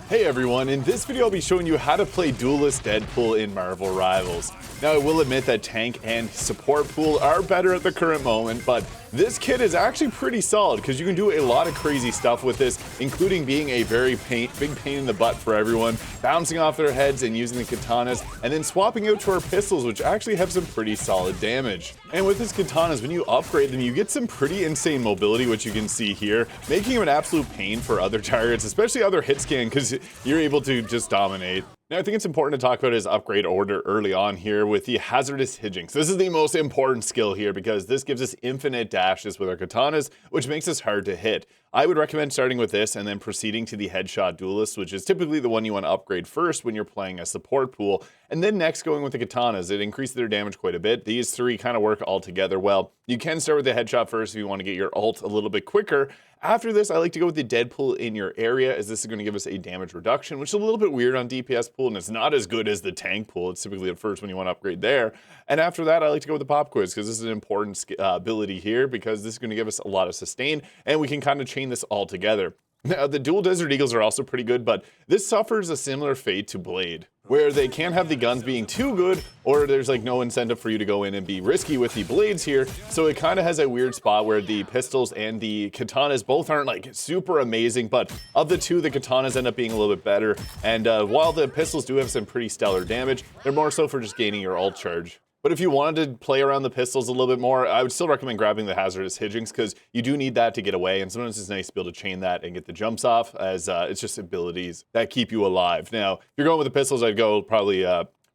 Hey everyone, in this video I'll be showing you how to play Duelist Deadpool in Marvel Rivals. Now I will admit that tank and support pool are better at the current moment, but this kit is actually pretty solid because you can do a lot of crazy stuff with this, including being a very big pain in the butt for everyone, bouncing off their heads and using the katanas, and then swapping out to our pistols, which actually have some pretty solid damage. And with these katanas, when you upgrade them, you get some pretty insane mobility, which you can see here, making them an absolute pain for other targets, especially other hit scan, because you're able to just dominate. Now, I think it's important to talk about his upgrade order early on here with the Hazaroud Hijinks. This is the most important skill here because this gives us infinite dashes with our katanas, which makes us hard to hit. I would recommend starting with this and then proceeding to the headshot duelist, which is typically the one you want to upgrade first when you're playing a support pool, and then next going with the katanas. It increases their damage quite a bit. These three kind of work all together well. You can start with the headshot first if you want to get your ult a little bit quicker. After this, I like to go with the Deadpool in your area, as this is going to give us a damage reduction, which is a little bit weird on DPS pool, and it's not as good as the tank pool. It's typically at first when you want to upgrade there. And after that, I like to go with the pop quiz, because this is an important ability here, because this is going to give us a lot of sustain, and we can kind of chain this all together. Now, the dual Desert Eagles are also pretty good, but this suffers a similar fate to Blade, where they can't have the guns being too good, or there's like no incentive for you to go in and be risky with the blades here. So it kind of has a weird spot where the pistols and the katanas both aren't like super amazing, but of the two, the katanas end up being a little bit better. And while the pistols do have some pretty stellar damage, they're more so for just gaining your ult charge. But if you wanted to play around the pistols a little bit more, I would still recommend grabbing the Hazaroud Hijinks because you do need that to get away, and sometimes it's nice to be able to chain that and get the jumps off, as it's just abilities that keep you alive. Now, if you're going with the pistols, I'd go probably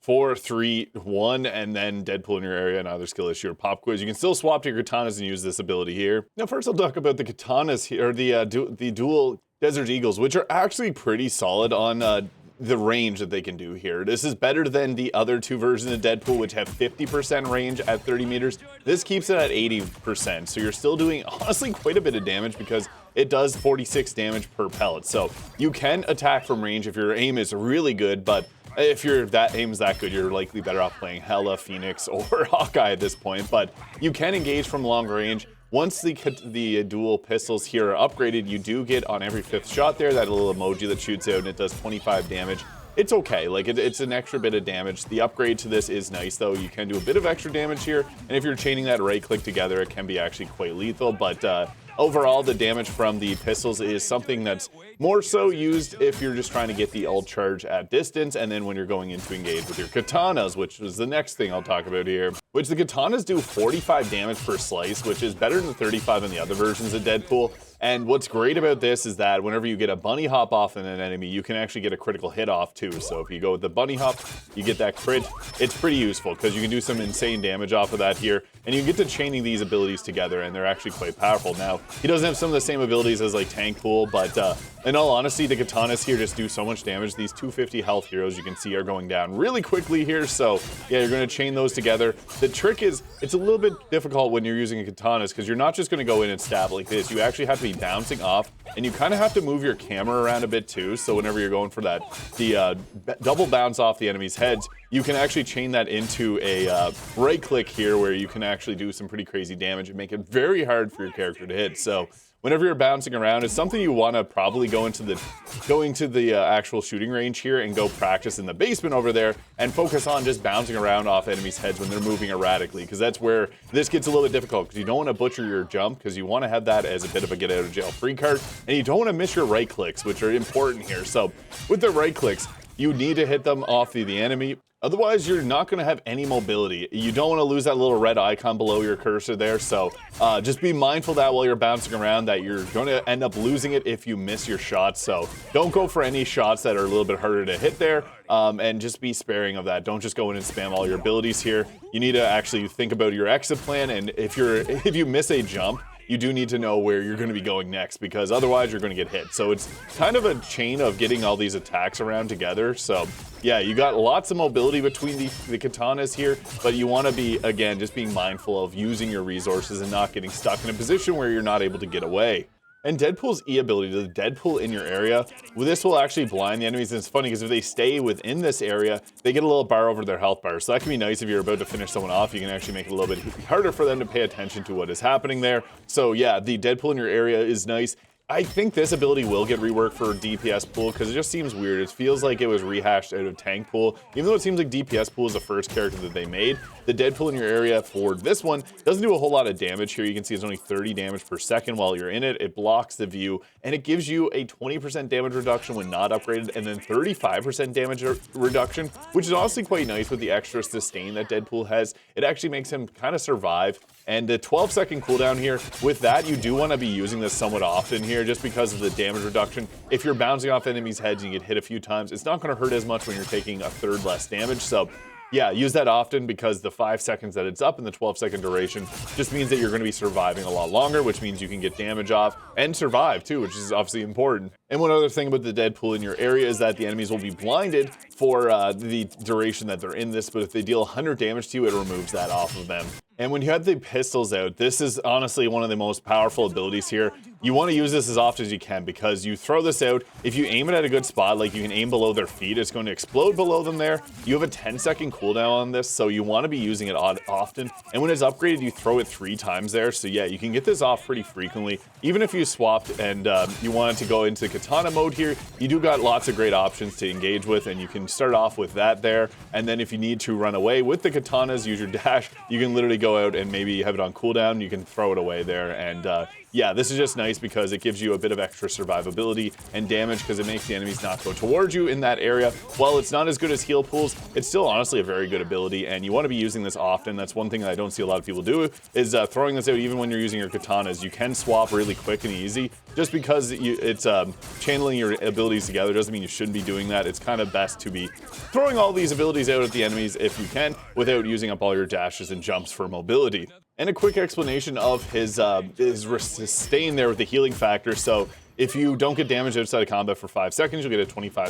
4, 3, 1, and then Deadpool in your area, and either skill issue or pop quiz. You can still swap to your katanas and use this ability here. Now, first I'll talk about the katanas here, or the dual Desert Eagles, which are actually pretty solid on the range that they can do here. This is better than the other two versions of Deadpool, which have 50% range at 30 meters. This keeps it at 80%, so you're still doing, honestly, quite a bit of damage because it does 46 damage per pellet. So you can attack from range if your aim is really good, but if your aim's that good, you're likely better off playing Hela, Phoenix, or Hawkeye at this point. But you can engage from long range. Once the dual pistols here are upgraded, you do get on every 5th shot there that little emoji that shoots out, and it does 25 damage. It's okay, like it's an extra bit of damage. The upgrade to this is nice though. You can do a bit of extra damage here, and if you're chaining that right click together, it can be actually quite lethal. But overall, the damage from the pistols is something that's more so used if you're just trying to get the ult charge at distance, and then when you're going in to engage with your katanas, which is the next thing I'll talk about here. Which the katanas do 45 damage per slice, which is better than 35 in the other versions of Deadpool. And what's great about this is that whenever you get a bunny hop off in an enemy, you can actually get a critical hit off too. So if you go with the bunny hop, you get that crit. It's pretty useful because you can do some insane damage off of that here. And you get to chaining these abilities together, and they're actually quite powerful. Now, he doesn't have some of the same abilities as like Tank Pool, but in all honesty, the katanas here just do so much damage. These 250 health heroes you can see are going down really quickly here. So yeah, you're going to chain those together. The trick is, it's a little bit difficult when you're using katanas because you're not just going to go in and stab like this. You actually have to be bouncing off, and you kind of have to move your camera around a bit too. So whenever you're going for that, the double bounce off the enemy's heads, you can actually chain that into a right click here where you can actually do some pretty crazy damage and make it very hard for your character to hit. So whenever you're bouncing around, it's something you want to probably go into the actual shooting range here and go practice in the basement over there and focus on just bouncing around off enemies' heads when they're moving erratically, because that's where this gets a little bit difficult, because you don't want to butcher your jump, because you want to have that as a bit of a get out of jail free card, and you don't want to miss your right clicks, which are important here. So with the right clicks, you need to hit them off the enemy. Otherwise, you're not going to have any mobility. You don't want to lose that little red icon below your cursor there, so just be mindful that while you're bouncing around that you're going to end up losing it if you miss your shots. So don't go for any shots that are a little bit harder to hit there, and just be sparing of that. Don't just go in and spam all your abilities here. You need to actually think about your exit plan, and if you miss a jump, you do need to know where you're going to be going next, because otherwise you're going to get hit. So it's kind of a chain of getting all these attacks around together. So yeah, you got lots of mobility between the katanas here, but you want to be, again, just being mindful of using your resources and not getting stuck in a position where you're not able to get away. And Deadpool's E ability, the Deadpool in your area, well, this will actually blind the enemies. And it's funny because if they stay within this area, they get a little bar over their health bar. So that can be nice if you're about to finish someone off. You can actually make it a little bit harder for them to pay attention to what is happening there. So yeah, the Deadpool in your area is nice. I think this ability will get reworked for DPS pool because it just seems weird. It feels like it was rehashed out of tank pool. Even though it seems like DPS pool is the first character that they made, the Deadpool in your area for this one doesn't do a whole lot of damage here. You can see it's only 30 damage per second while you're in it. It blocks the view, and it gives you a 20% damage reduction when not upgraded, and then 35% damage reduction, which is honestly quite nice with the extra sustain that Deadpool has. It actually makes him kind of survive. And the 12-second cooldown here, with that, you do want to be using this somewhat often here just because of the damage reduction. If you're bouncing off enemies' heads and you get hit a few times, it's not going to hurt as much when you're taking a third less damage. So yeah, use that often because the 5 seconds that it's up and the 12-second duration just means that you're going to be surviving a lot longer, which means you can get damage off and survive too, which is obviously important. And one other thing about the Deadpool in your area is that the enemies will be blinded for the duration that they're in this, but if they deal 100 damage to you, it removes that off of them. And when you have the pistols out, this is honestly one of the most powerful abilities here. You want to use this as often as you can because you throw this out. If you aim it at a good spot, like you can aim below their feet, it's going to explode below them there. You have a 10-second cooldown on this, so you want to be using it often. And when it's upgraded, you throw it 3 times there. So yeah, you can get this off pretty frequently. Even if you swapped and you wanted to go into Katana mode here, you do got lots of great options to engage with, and you can start off with that there. And then if you need to run away with the Katanas, use your dash, you can literally go out and maybe have it on cooldown. You can throw it away there. And yeah, this is just nice because it gives you a bit of extra survivability and damage because it makes the enemies not go towards you in that area. While it's not as good as heal pools, it's still honestly a very good ability, and you want to be using this often. That's one thing that I don't see a lot of people do, is throwing this out even when you're using your katanas. You can swap really quick and easy. Just because it's channeling your abilities together doesn't mean you shouldn't be doing that. It's kind of best to be throwing all these abilities out at the enemies if you can without using up all your dashes and jumps for mobility. And a quick explanation of his sustain there with the healing factor. So if you don't get damage outside of combat for 5 seconds, you'll get a 25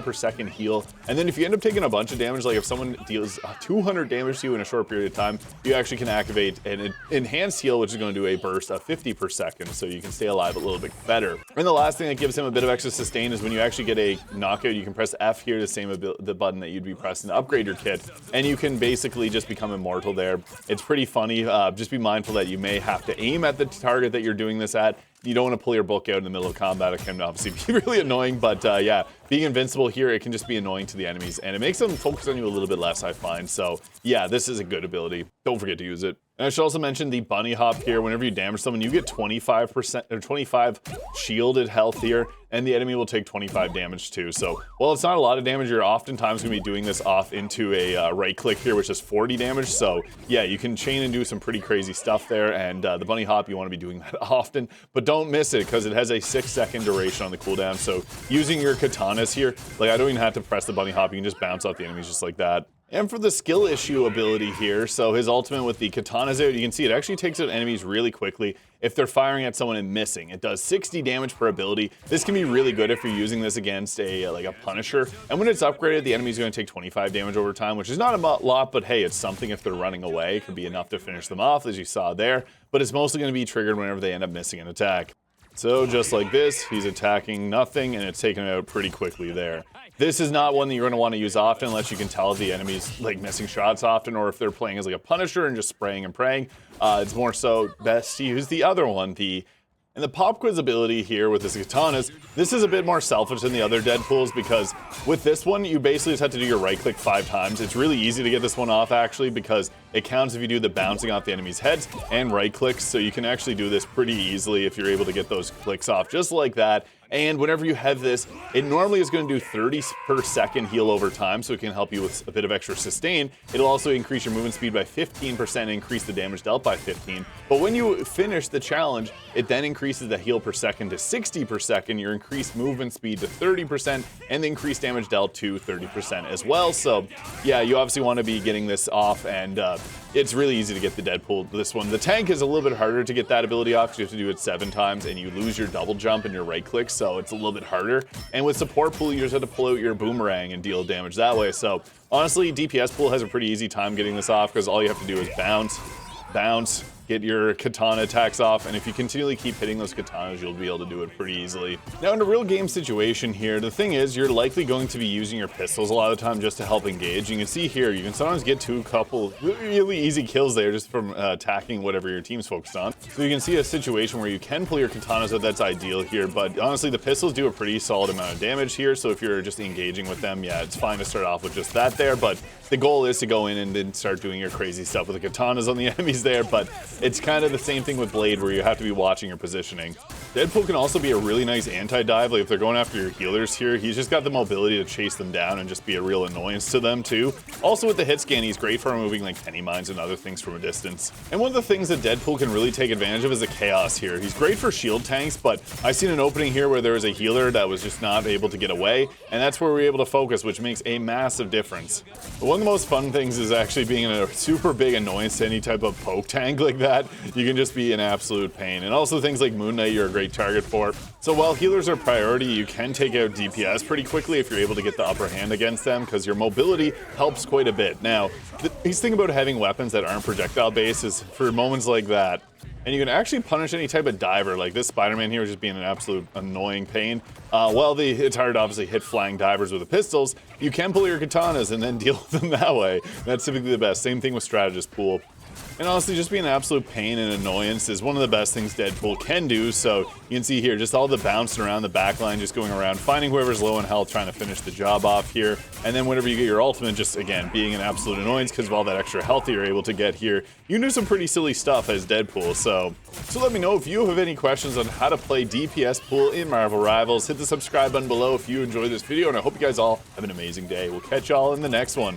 per second heal. And then if you end up taking a bunch of damage, like if someone deals 200 damage to you in a short period of time, you actually can activate an enhanced heal, which is going to do a burst of 50 per second, so you can stay alive a little bit better. And the last thing that gives him a bit of extra sustain is when you actually get a knockout, you can press F here, the button that you'd be pressing to upgrade your kit, and you can basically just become immortal there. It's pretty funny. Just be mindful that you may have to aim at the target that you're doing this at. You don't want to pull your book out in the middle of combat. It can obviously be really annoying, but yeah, being invincible here, it can just be annoying to the enemmies, and it makes them focus on you a little bit less, I find. So yeah, this is a good ability. Don't forget to use it. And I should also mention the bunny hop here. Whenever you damage someone, you get 25% or 25 shielded health here, and the enemy will take 25 damage too. So while it's not a lot of damage, you're oftentimes going to be doing this off into a right click here, which is 40 damage. So yeah, you can chain and do some pretty crazy stuff there. And the bunny hop, you want to be doing that often, but don't miss it because it has a 6-second duration on the cooldown. So using your katanas here, like I don't even have to press the bunny hop. You can just bounce off the enemies just like that. And for the skill issue ability here, so his ultimate with the katanas out, you can see it actually takes out enemies really quickly if they're firing at someone and missing. It does 60 damage per ability. This can be really good if you're using this against like a Punisher. And when it's upgraded, the enemy's going to take 25 damage over time, which is not a lot, but hey, it's something if they're running away. It could be enough to finish them off, as you saw there. But it's mostly going to be triggered whenever they end up missing an attack. So just like this, he's attacking nothing, and it's taken out pretty quickly there. This is not one that you're going to want to use often unless you can tell the enemy's like missing shots often, or if they're playing as like a Punisher and just spraying and praying. It's more so best to use the other one, and the pop quiz ability here with the katanas. This is a bit more selfish than the other Deadpools because with this one, you basically just have to do your right click 5 times. It's really easy to get this one off actually because it counts if you do the bouncing off the enemy's heads and right clicks. So you can actually do this pretty easily if you're able to get those clicks off just like that. And whenever you have this, it normally is going to do 30 per second heal over time, so it can help you with a bit of extra sustain. It'll also increase your movement speed by 15% and increase the damage dealt by 15. But when you finish the challenge, it then increases the heal per second to 60 per second, your increased movement speed to 30%, and the increased damage dealt to 30% as well. So yeah, you obviously want to be getting this off, and it's really easy to get the Deadpool, this one. The tank is a little bit harder to get that ability off because you have to do it 7 times, and you lose your double jump and your right clicks, so it's a little bit harder. And with support pool, you just have to pull out your boomerang and deal damage that way. So honestly, DPS pool has a pretty easy time getting this off because all you have to do is bounce, bounce, get your katana attacks off, and if you continually keep hitting those katanas, you'll be able to do it pretty easily. Now, in a real game situation here, the thing is, you're likely going to be using your pistols a lot of the time just to help engage. You can see here, you can sometimes get to a couple really easy kills there just from attacking whatever your team's focused on. So you can see a situation where you can pull your katanas out, that's ideal here, but honestly, the pistols do a pretty solid amount of damage here, so if you're just engaging with them, yeah, it's fine to start off with just that there, but the goal is to go in and then start doing your crazy stuff with the katanas on the enemies there, but it's kind of the same thing with Blade where you have to be watching your positioning. Deadpool can also be a really nice anti-dive, like if they're going after your healers here, he's just got the mobility to chase them down and just be a real annoyance to them too. Also with the hit scan, he's great for removing like penny mines and other things from a distance. And one of the things that Deadpool can really take advantage of is the chaos here. He's great for shield tanks, but I've seen an opening here where there was a healer that was just not able to get away, and that's where we're able to focus, which makes a massive difference. But one of the most fun things is actually being a super big annoyance to any type of poke tank like that. You can just be an absolute pain. And also things like Moon Knight you're a great target for. So while healers are priority, you can take out DPS pretty quickly if you're able to get the upper hand against them, because your mobility helps quite a bit. Now, the nice thing about having weapons that aren't projectile based is for moments like that, and you can actually punish any type of diver, like this Spider-Man here just being an absolute annoying pain. While it's hard to obviously hit flying divers with the pistols, you can pull your katanas and then deal with them that way. That's typically the best. Same thing with Strategist Pool. And honestly, just being an absolute pain and annoyance is one of the best things Deadpool can do. So you can see here, just all the bouncing around the backline, just going around, finding whoever's low in health, trying to finish the job off here. And then whenever you get your ultimate, just again, being an absolute annoyance because of all that extra health you're able to get here. You can do some pretty silly stuff as Deadpool. So let me know if you have any questions on how to play DPS Pool in Marvel Rivals. Hit the subscribe button below if you enjoyed this video, and I hope you guys all have an amazing day. We'll catch y'all in the next one.